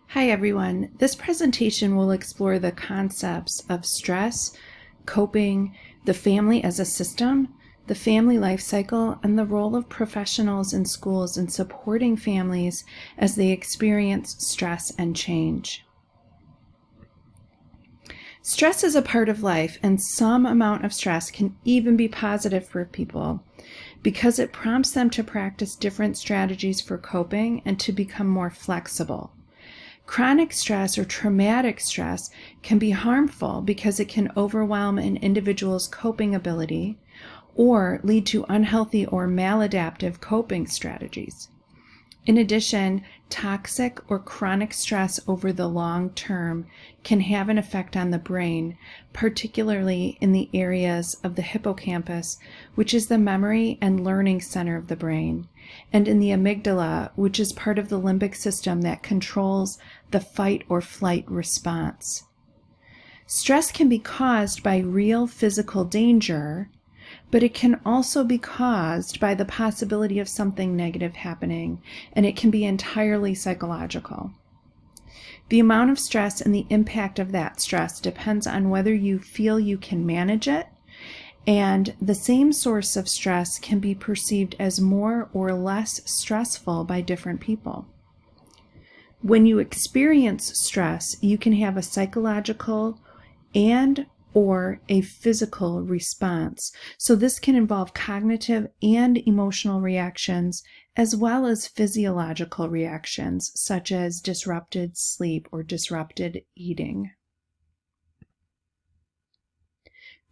Hi everyone. This presentation will explore the concepts of stress, coping, the family as a system, the family life cycle, and the role of professionals in schools in supporting families as they experience stress and change. Stress is a part of life, and some amount of stress can even be positive for people because it prompts them to practice different strategies for coping and to become more flexible. Chronic stress or traumatic stress can be harmful because it can overwhelm an individual's coping ability or lead to unhealthy or maladaptive coping strategies. In addition, toxic or chronic stress over the long term can have an effect on the brain, particularly in the areas of the hippocampus, which is the memory and learning center of the brain, and in the amygdala, which is part of the limbic system that controls the fight or flight response. Stress can be caused by real physical danger, but it can also be caused by the possibility of something negative happening, and it can be entirely psychological. The amount of stress and the impact of that stress depends on whether you feel you can manage it, and the same source of stress can be perceived as more or less stressful by different people. When you experience stress, you can have a psychological or a physical response. So this can involve cognitive and emotional reactions as well as physiological reactions such as disrupted sleep or disrupted eating.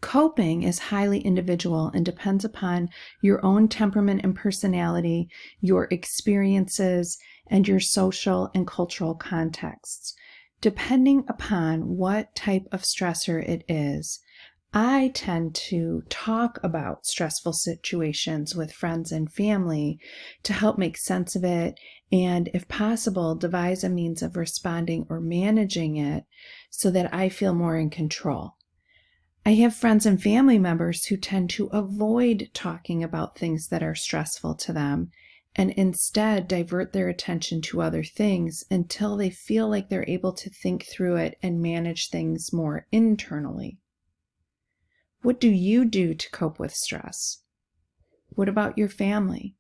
Coping is highly individual and depends upon your own temperament and personality, your experiences, and your social and cultural contexts. Depending upon what type of stressor it is, I tend to talk about stressful situations with friends and family to help make sense of it and, if possible, devise a means of responding or managing it so that I feel more in control. I have friends and family members who tend to avoid talking about things that are stressful to them and instead divert their attention to other things until they feel like they're able to think through it and manage things more internally. What do you do to cope with stress? What about your family?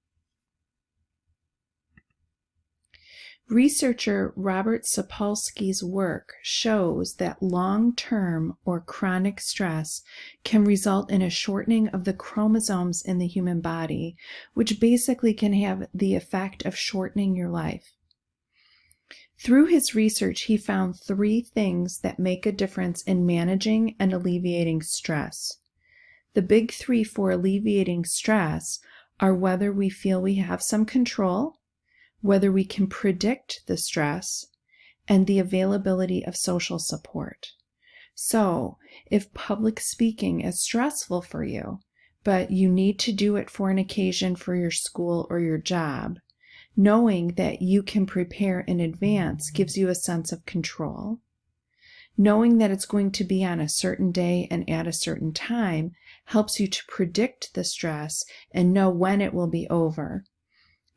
Researcher Robert Sapolsky's work shows that long-term or chronic stress can result in a shortening of the chromosomes in the human body, which basically can have the effect of shortening your life. Through his research, he found 3 things that make a difference in managing and alleviating stress. The big 3 for alleviating stress are whether we feel we have some control, whether we can predict the stress, and the availability of social support. So, if public speaking is stressful for you, but you need to do it for an occasion for your school or your job, knowing that you can prepare in advance gives you a sense of control. Knowing that it's going to be on a certain day and at a certain time helps you to predict the stress and know when it will be over.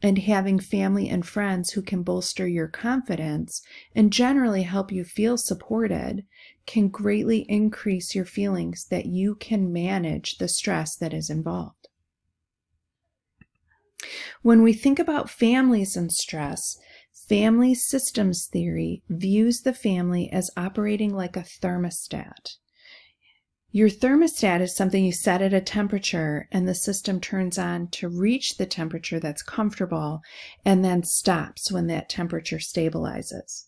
And having family and friends who can bolster your confidence and generally help you feel supported can greatly increase your feelings that you can manage the stress that is involved. When we think about families and stress, family systems theory views the family as operating like a thermostat. Your thermostat is something you set at a temperature and the system turns on to reach the temperature that's comfortable and then stops when that temperature stabilizes.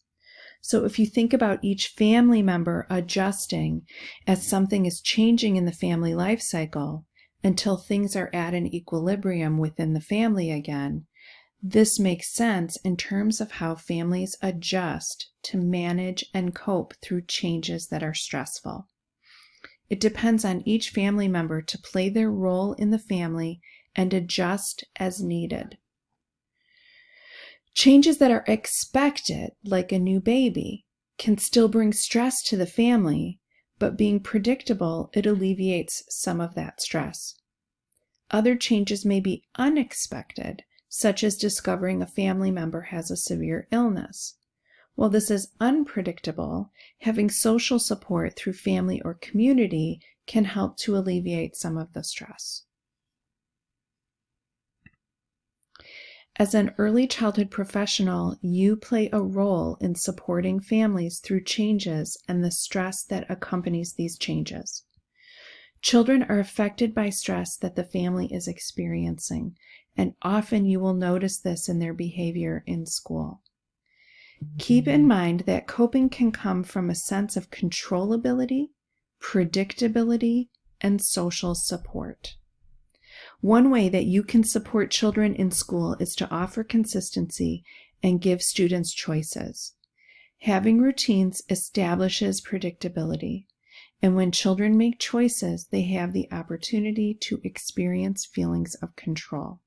So if you think about each family member adjusting as something is changing in the family life cycle until things are at an equilibrium within the family again, this makes sense in terms of how families adjust to manage and cope through changes that are stressful. It depends on each family member to play their role in the family and adjust as needed. Changes that are expected, like a new baby, can still bring stress to the family, but being predictable, it alleviates some of that stress. Other changes may be unexpected, such as discovering a family member has a severe illness. While this is unpredictable, having social support through family or community can help to alleviate some of the stress. As an early childhood professional, you play a role in supporting families through changes and the stress that accompanies these changes. Children are affected by stress that the family is experiencing, and often you will notice this in their behavior in school. Keep in mind that coping can come from a sense of controllability, predictability, and social support. One way that you can support children in school is to offer consistency and give students choices. Having routines establishes predictability, and when children make choices, they have the opportunity to experience feelings of control.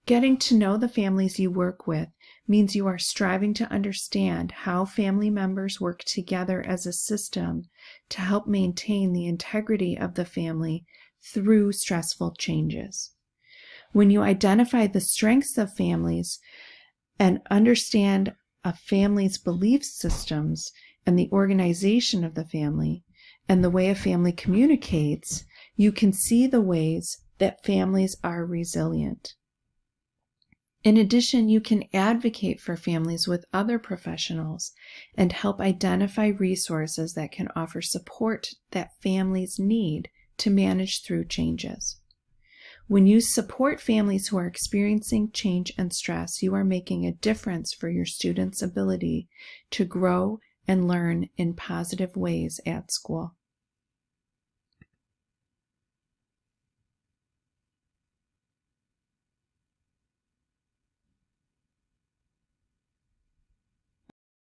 Getting to know the families you work with means you are striving to understand how family members work together as a system to help maintain the integrity of the family through stressful changes. When you identify the strengths of families and understand a family's belief systems and the organization of the family and the way a family communicates, you can see the ways that families are resilient. In addition, you can advocate for families with other professionals and help identify resources that can offer support that families need to manage through changes. When you support families who are experiencing change and stress, you are making a difference for your students' ability to grow and learn in positive ways at school.